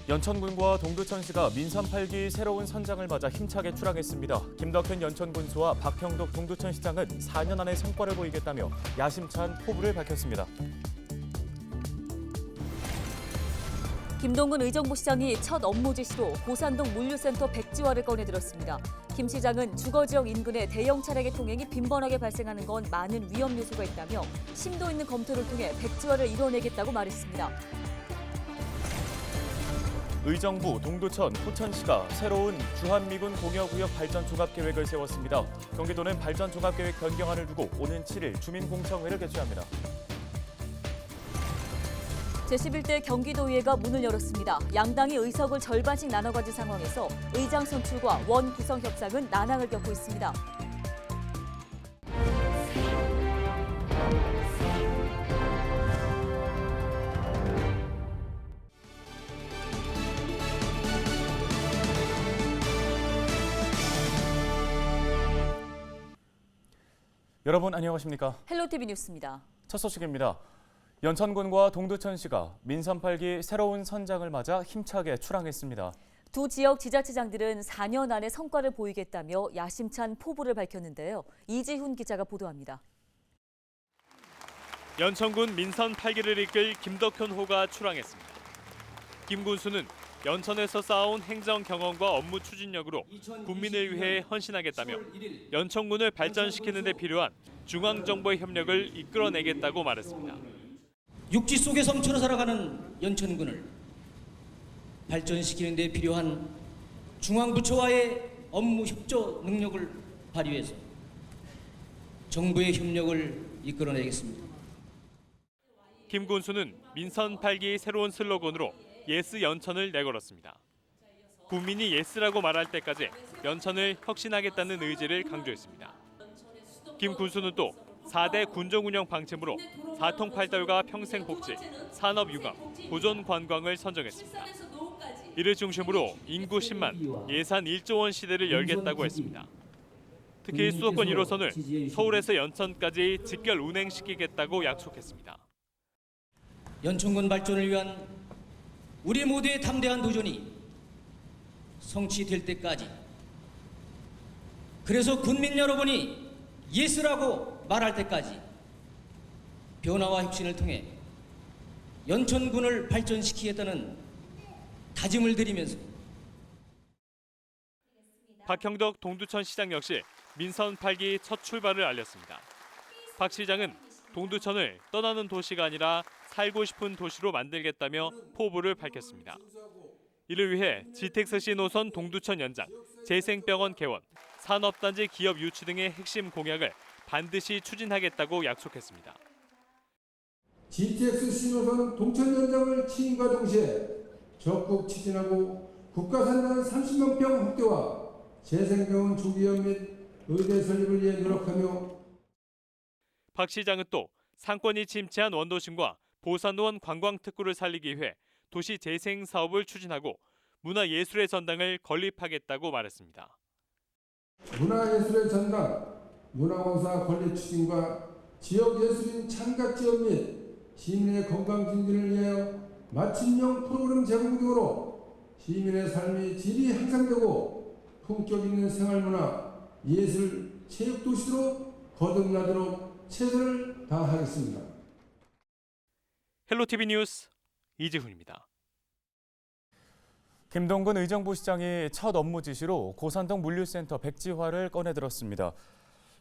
연천군과 동두천시가 민선 8기 새로운 선장을 맞아 힘차게 출항했습니다. 김덕현 연천군수와 박형덕 동두천시장은 4년 안에 성과를 보이겠다며 야심찬 포부를 밝혔습니다. 김동근 의정부시장이 첫 업무 지시로 고산동 물류센터 백지화를 꺼내들었습니다. 김 시장은 주거지역 인근의 대형 차량의 통행이 빈번하게 발생하는 건 많은 위험 요소가 있다며 심도 있는 검토를 통해 백지화를 이뤄내겠다고 말했습니다. 의정부, 동두천, 포천시가 새로운 주한미군 공여구역 발전 종합계획을 세웠습니다. 경기도는 발전 종합계획 변경안을 두고 오는 7일 주민공청회를 개최합니다. 제11대 경기도의회가 문을 열었습니다. 양당이 의석을 절반씩 나눠 가진 상황에서 의장 선출과 원 구성 협상은 난항을 겪고 있습니다. 여러분 안녕하십니까? 헬로티비 뉴스입니다. 첫 소식입니다. 연천군과 동두천시가 민선 8기 새로운 선장을 맞아 힘차게 출항했습니다. 두 지역 지자체장들은 4년 안에 성과를 보이겠다며 야심찬 포부를 밝혔는데요. 이지훈 기자가 보도합니다. 연천군 민선 8기를 이끌 김덕현호가 출항했습니다. 김 군수는 연천에서 쌓아온 행정 경험과 업무 추진력으로 국민을 위해 헌신하겠다며 연천군을 발전시키는 데 필요한 중앙정부의 협력을 이끌어내겠다고 말했습니다. 육지 속의 섬처럼 살아가는 연천군을 발전시키는 데 필요한 중앙부처와의 업무 협조 능력을 발휘해서 정부의 협력을 이끌어내겠습니다. 김 군수는 민선 8기 새로운 슬로건으로 예스 연천을 내걸었습니다. 국민이 예스라고 말할 때까지 연천을 혁신하겠다는 의지를 강조했습니다. 김 군수는 또 4대 군정운영 방침으로 사통팔달과 평생복지, 산업융합, 보존관광을 선정했습니다. 이를 중심으로 인구 10만, 예산 1조 원 시대를 열겠다고 했습니다. 특히 수도권 1호선을 서울에서 연천까지 직결 운행시키겠다고 약속했습니다. 연천군 발전을 위한 우리 모두의 담대한 도전이 성취될 때까지, 그래서 군민 여러분이 예스라고 말할 때까지 변화와 혁신을 통해 연천군을 발전시키겠다는 다짐을 드리면서 박형덕 동두천시장 역시 민선 8기 첫 출발을 알렸습니다. 박 시장은 동두천을 떠나는 도시가 아니라 살고 싶은 도시로 만들겠다며 포부를 밝혔습니다. 이를 위해 지택스시 노선 동두천 연장, 재생병원 개원, 산업단지 기업 유치 등의 핵심 공약을 반드시 추진하겠다고 약속했습니다. GTX 신호선 동천 연장을 취임과 동시에 적극 추진하고 국가산단 30만 병 확대와 재생병원 조기업 및 의대 설립을 위해 노력하며 박 시장은 또 상권이 침체한 원도심과 보산원 관광특구를 살리기 위해 도시 재생 사업을 추진하고 문화예술의 전당을 건립하겠다고 말했습니다. 문화예술의 전당, 문화공사 건립 추진과 지역예술인 참가지역 및 시민의 건강 증진을 위하여 맞춤형 프로그램 제공 등으로 시민의 삶의 질이 향상되고 품격 있는 생활문화, 예술, 체육 도시로 거듭나도록 최선을 다하겠습니다. 헬로티비 뉴스 이지훈입니다. 김동근 의정부시장이 첫 업무 지시로 고산동 물류센터 백지화를 꺼내들었습니다.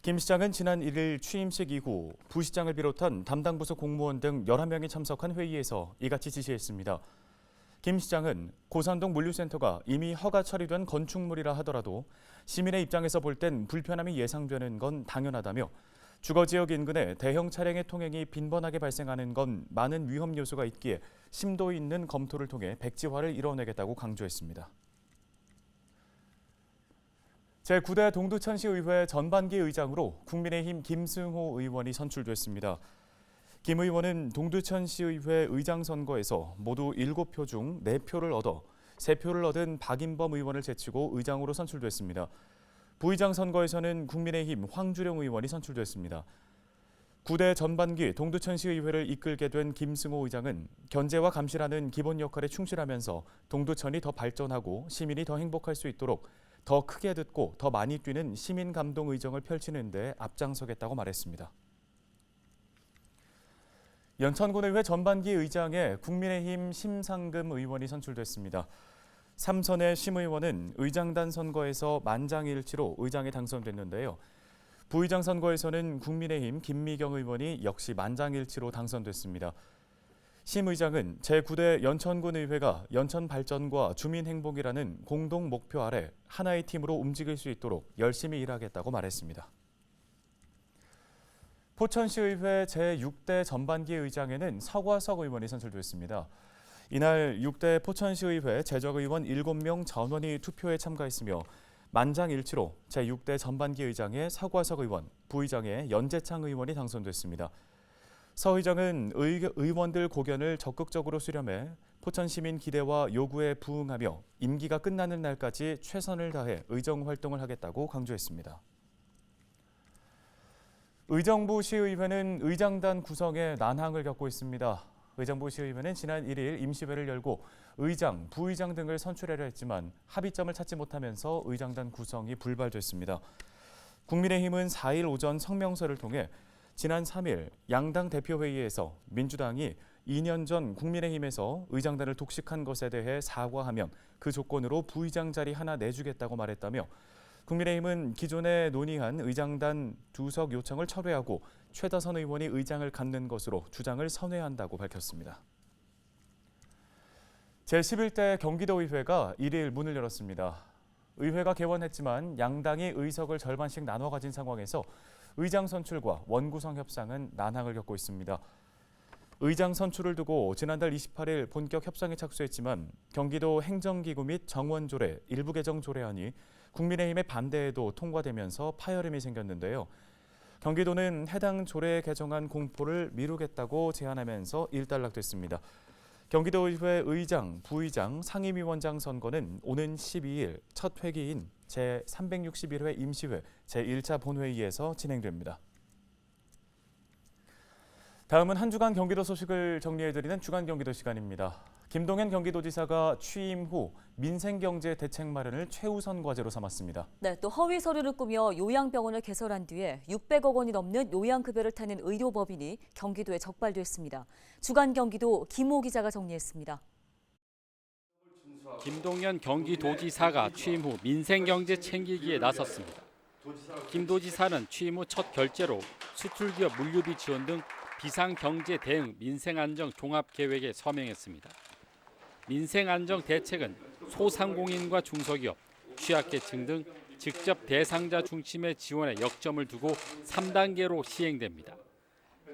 김 시장은 지난 1일 취임식 이후 부시장을 비롯한 담당 부서 공무원 등 11명이 참석한 회의에서 이같이 지시했습니다. 김 시장은 고산동 물류센터가 이미 허가 처리된 건축물이라 하더라도 시민의 입장에서 볼 땐 불편함이 예상되는 건 당연하다며 주거지역 인근에 대형 차량의 통행이 빈번하게 발생하는 건 많은 위험 요소가 있기에 심도 있는 검토를 통해 백지화를 이뤄내겠다고 강조했습니다. 제9대 동두천시의회 전반기 의장으로 국민의힘 김승호 의원이 선출됐습니다. 김 의원은 동두천시의회 의장 선거에서 모두 7표 중 4표를 얻어 3표를 얻은 박인범 의원을 제치고 의장으로 선출됐습니다. 부의장 선거에서는 국민의힘 황주령 의원이 선출됐습니다. 9대 전반기 동두천시의회를 이끌게 된 김승호 의장은 견제와 감시라는 기본 역할에 충실하면서 동두천이 더 발전하고 시민이 더 행복할 수 있도록 더 크게 듣고 더 많이 뛰는 시민 감동 의정을 펼치는 데 앞장서겠다고 말했습니다. 연천군의회 전반기 의장에 국민의힘 심상금 의원이 선출됐습니다. 3선의 심 의원은 의장단 선거에서 만장일치로 의장에 당선됐는데요. 부의장 선거에서는 국민의힘 김미경 의원이 역시 만장일치로 당선됐습니다. 심 의장은 제9대 연천군 의회가 연천 발전과 주민 행복이라는 공동 목표 아래 하나의 팀으로 움직일 수 있도록 열심히 일하겠다고 말했습니다. 포천시의회 제6대 전반기 의장에는 서과석 의원이 선출됐습니다. 이날 6대 포천시의회 재적의원 7명 전원이 투표에 참가했으며 만장일치로 제6대 전반기 의장에 서과석 의원, 부의장에 연재창 의원이 당선됐습니다. 서 의장은 의원들 고견을 적극적으로 수렴해 포천 시민 기대와 요구에 부응하며 임기가 끝나는 날까지 최선을 다해 의정 활동을 하겠다고 강조했습니다. 의정부 시의회는 의장단 구성에 난항을 겪고 있습니다. 의정부 시의회는 지난 1일 임시회를 열고 의장, 부의장 등을 선출하려 했지만 합의점을 찾지 못하면서 의장단 구성이 불발됐습니다. 국민의힘은 4일 오전 성명서를 통해 지난 3일 양당 대표회의에서 민주당이 2년 전 국민의힘에서 의장단을 독식한 것에 대해 사과하면 그 조건으로 부의장 자리 하나 내주겠다고 말했다며 국민의힘은 기존에 논의한 의장단 2석 요청을 철회하고 최다선 의원이 의장을 갖는 것으로 주장을 선회한다고 밝혔습니다. 제11대 경기도의회가 1일 문을 열었습니다. 의회가 개원했지만 양당이 의석을 절반씩 나눠 가진 상황에서 의장 선출과 원구성 협상은 난항을 겪고 있습니다. 의장 선출을 두고 지난달 28일 본격 협상에 착수했지만 경기도 행정기구 및 정원조례 일부 개정 조례안이 국민의힘의 반대에도 통과되면서 파열음이 생겼는데요. 경기도는 해당 조례 개정안 공포를 미루겠다고 제안하면서 일단락됐습니다. 경기도의회 의장, 부의장, 상임위원장 선거는 오는 12일 첫 회기인 제361회 임시회 제1차 본회의에서 진행됩니다. 다음은 한 주간 경기도 소식을 정리해드리는 주간 경기도 시간입니다. 김동연 경기도지사가 취임 후 민생경제 대책 마련을 최우선 과제로 삼았습니다. 네, 또 허위 서류를 꾸며 요양병원을 개설한 뒤에 600억 원이 넘는 요양급여를 타는 의료법인이 경기도에 적발됐습니다. 주간 경기도 김호 기자가 정리했습니다. 김동연 경기도지사가 취임 후 민생경제 챙기기에 나섰습니다. 김 도지사는 취임 후 첫 결재로 수출기업 물류비 지원 등 비상경제 대응 민생안정 종합계획에 서명했습니다. 민생안정 대책은 소상공인과 중소기업, 취약계층 등 직접 대상자 중심의 지원에 역점을 두고 3단계로 시행됩니다.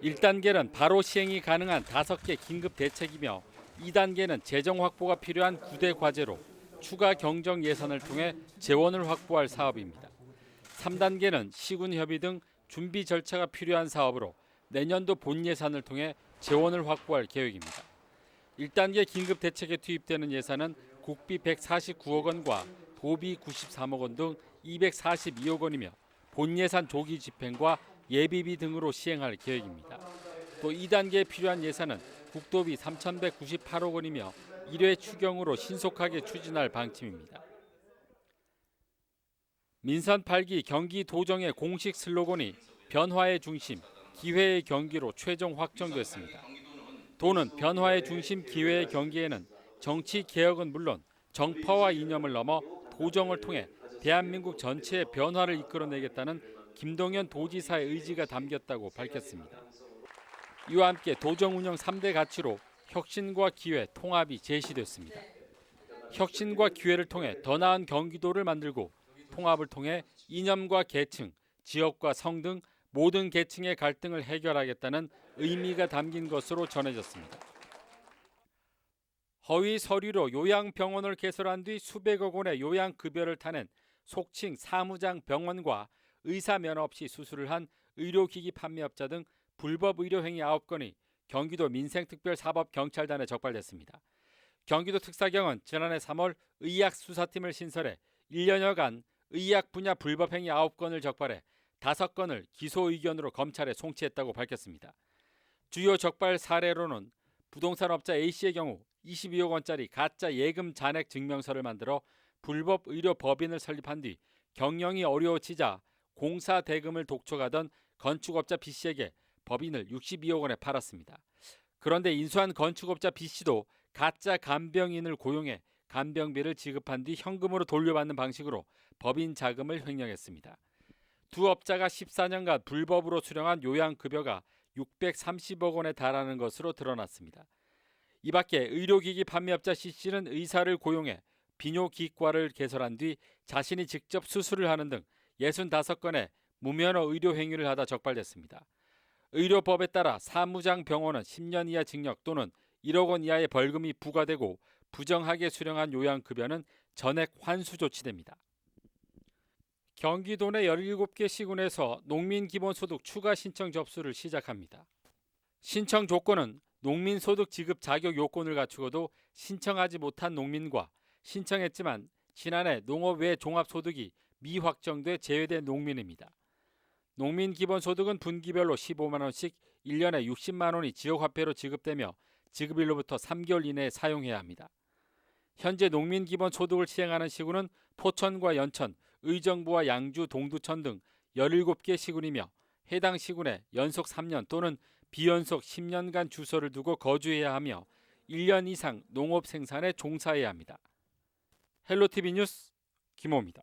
1단계는 바로 시행이 가능한 5개 긴급 대책이며 2단계는 재정 확보가 필요한 9대 과제로 추가 경정 예산을 통해 재원을 확보할 사업입니다. 3단계는 시군협의 등 준비 절차가 필요한 사업으로 내년도 본 예산을 통해 재원을 확보할 계획입니다. 1단계 긴급 대책에 투입되는 예산은 국비 149억 원과 도비 93억 원 등 242억 원이며 본 예산 조기 집행과 예비비 등으로 시행할 계획입니다. 또 2단계에 필요한 예산은 국도비 3,198억 원이며 1회 추경으로 신속하게 추진할 방침입니다. 민선 8기 경기도정의 공식 슬로건이 변화의 중심, 기회의 경기로 최종 확정됐습니다. 도는 변화의 중심 기회의 경기에는 정치 개혁은 물론 정파와 이념을 넘어 도정을 통해 대한민국 전체의 변화를 이끌어내겠다는 김동연 도지사의 의지가 담겼다고 밝혔습니다. 이와 함께 도정 운영 3대 가치로 혁신과 기회, 통합이 제시됐습니다. 혁신과 기회를 통해 더 나은 경기도를 만들고 통합을 통해 이념과 계층, 지역과 성 등 모든 계층의 갈등을 해결하겠다는 의미가 담긴 것으로 전해졌습니다. 허위 서류로 요양병원을 개설한 뒤 수백억 원의 요양급여를 타는 속칭 사무장 병원과 의사 면허 없이 수술을 한 의료기기 판매업자 등 불법 의료행위 9건이 경기도 민생특별사법경찰단에 적발됐습니다. 경기도 특사경은 지난해 3월 의학수사팀을 신설해 1년여간 의학 분야 불법행위 9건을 적발해 5건을 기소 의견으로 검찰에 송치했다고 밝혔습니다. 주요 적발 사례로는 부동산업자 A씨의 경우 22억 원짜리 가짜 예금 잔액 증명서를 만들어 불법 의료 법인을 설립한 뒤 경영이 어려워지자 공사 대금을 독촉하던 건축업자 B씨에게 법인을 62억 원에 팔았습니다. 그런데 인수한 건축업자 B씨도 가짜 간병인을 고용해 간병비를 지급한 뒤 현금으로 돌려받는 방식으로 법인 자금을 횡령했습니다. 두 업자가 14년간 불법으로 수령한 요양급여가 630억 원에 달하는 것으로 드러났습니다. 이 밖에 의료기기 판매업자 C씨는 의사를 고용해 비뇨기과를 개설한 뒤 자신이 직접 수술을 하는 등 65건의 무면허 의료 행위를 하다 적발됐습니다. 의료법에 따라 사무장 병원은 10년 이하 징역 또는 1억 원 이하의 벌금이 부과되고 부정하게 수령한 요양급여는 전액 환수 조치됩니다. 경기도 내 17개 시군에서 농민기본소득 추가 신청 접수를 시작합니다. 신청 조건은 농민소득 지급 자격 요건을 갖추고도 신청하지 못한 농민과 신청했지만 지난해 농업 외 종합소득이 미확정돼 제외된 농민입니다. 농민기본소득은 분기별로 15만 원씩 1년에 60만 원이 지역화폐로 지급되며 지급일로부터 3개월 이내에 사용해야 합니다. 현재 농민기본소득을 시행하는 시군은 포천과 연천, 의정부와 양주, 동두천 등 17개 시군이며 해당 시군에 연속 3년 또는 비연속 10년간 주소를 두고 거주해야 하며 1년 이상 농업 생산에 종사해야 합니다. 헬로티비 뉴스 김호입니다.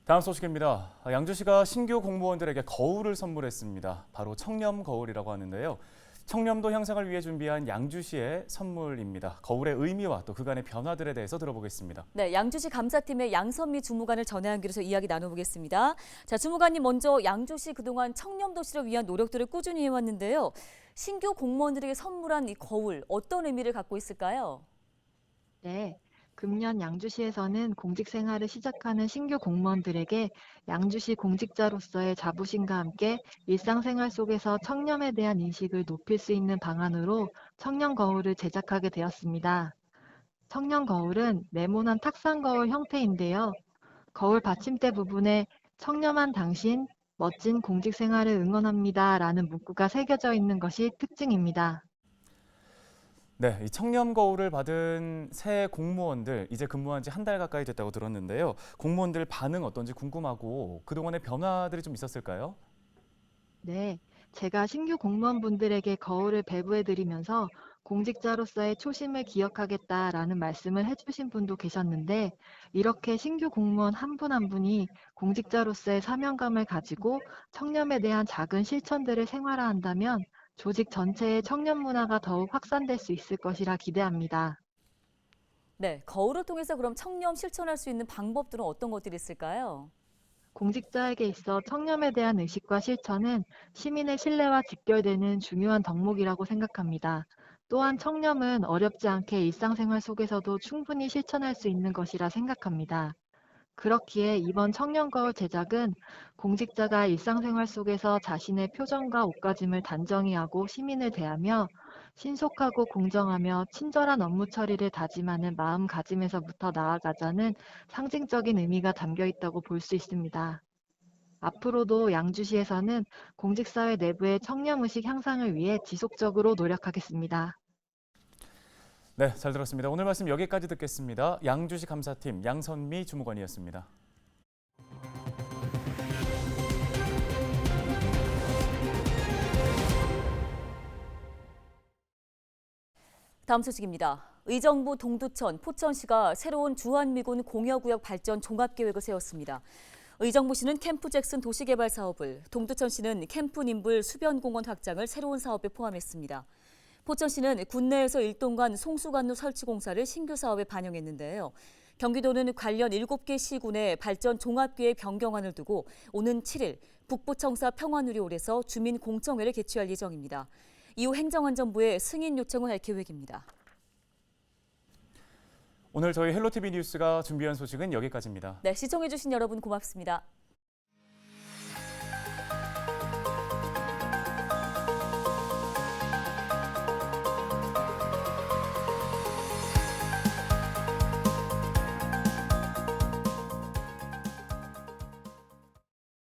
다음 소식입니다. 양주시가 신규 공무원들에게 거울을 선물했습니다. 바로 청렴 거울이라고 하는데요. 청렴도 향상을 위해 준비한 양주시의 선물입니다. 거울의 의미와 또 그간의 변화들에 대해서 들어보겠습니다. 네, 양주시 감사팀의 양선미 주무관을 전화 연결해서 이야기 나눠보겠습니다. 자, 주무관님 먼저 양주시 그동안 청렴도시를 위한 노력들을 꾸준히 해왔는데요. 신규 공무원들에게 선물한 이 거울 어떤 의미를 갖고 있을까요? 네, 금년 양주시에서는 공직 생활을 시작하는 신규 공무원들에게 양주시 공직자로서의 자부심과 함께 일상생활 속에서 청렴에 대한 인식을 높일 수 있는 방안으로 청렴 거울을 제작하게 되었습니다. 청렴 거울은 네모난 탁상 거울 형태인데요. 거울 받침대 부분에 청렴한 당신, 멋진 공직 생활을 응원합니다 라는 문구가 새겨져 있는 것이 특징입니다. 네, 이 청렴 거울을 받은 새 공무원들 이제 근무한 지 한 달 가까이 됐다고 들었는데요. 공무원들 반응 어떤지 궁금하고 그동안의 변화들이 좀 있었을까요? 네, 제가 신규 공무원분들에게 거울을 배부해드리면서 공직자로서의 초심을 기억하겠다라는 말씀을 해주신 분도 계셨는데, 이렇게 신규 공무원 한 분 한 분이 공직자로서의 사명감을 가지고 청렴에 대한 작은 실천들을 생활화한다면 조직 전체의 청렴 문화가 더욱 확산될 수 있을 것이라 기대합니다. 네, 거울을 통해서 그럼 청렴 실천할 수 있는 방법들은 어떤 것들이 있을까요? 공직자에게 있어 청렴에 대한 의식과 실천은 시민의 신뢰와 직결되는 중요한 덕목이라고 생각합니다. 또한 청렴은 어렵지 않게 일상생활 속에서도 충분히 실천할 수 있는 것이라 생각합니다. 그렇기에 이번 청렴 거울 제작은 공직자가 일상생활 속에서 자신의 표정과 옷가짐을 단정히 하고 시민을 대하며 신속하고 공정하며 친절한 업무 처리를 다짐하는 마음가짐에서부터 나아가자는 상징적인 의미가 담겨 있다고 볼 수 있습니다. 앞으로도 양주시에서는 공직사회 내부의 청렴의식 향상을 위해 지속적으로 노력하겠습니다. 네, 잘 들었습니다. 오늘 말씀 여기까지 듣겠습니다. 양주시 감사팀 양선미 주무관이었습니다. 다음 소식입니다. 의정부 동두천, 포천시가 새로운 주한미군 공여구역 발전 종합계획을 세웠습니다. 의정부시는 캠프 잭슨 도시개발 사업을, 동두천시는 캠프 님불 수변공원 확장을 새로운 사업에 포함했습니다. 포천시는 군내에서 일동간 송수관로 설치 공사를 신규 사업에 반영했는데요. 경기도는 관련 7개 시군의 발전 종합계획 변경안을 두고 오는 7일 북부청사 평화누리홀에서 주민공청회를 개최할 예정입니다. 이후 행정안전부에 승인 요청을 할 계획입니다. 오늘 저희 헬로티비 뉴스가 준비한 소식은 여기까지입니다. 네, 시청해주신 여러분 고맙습니다.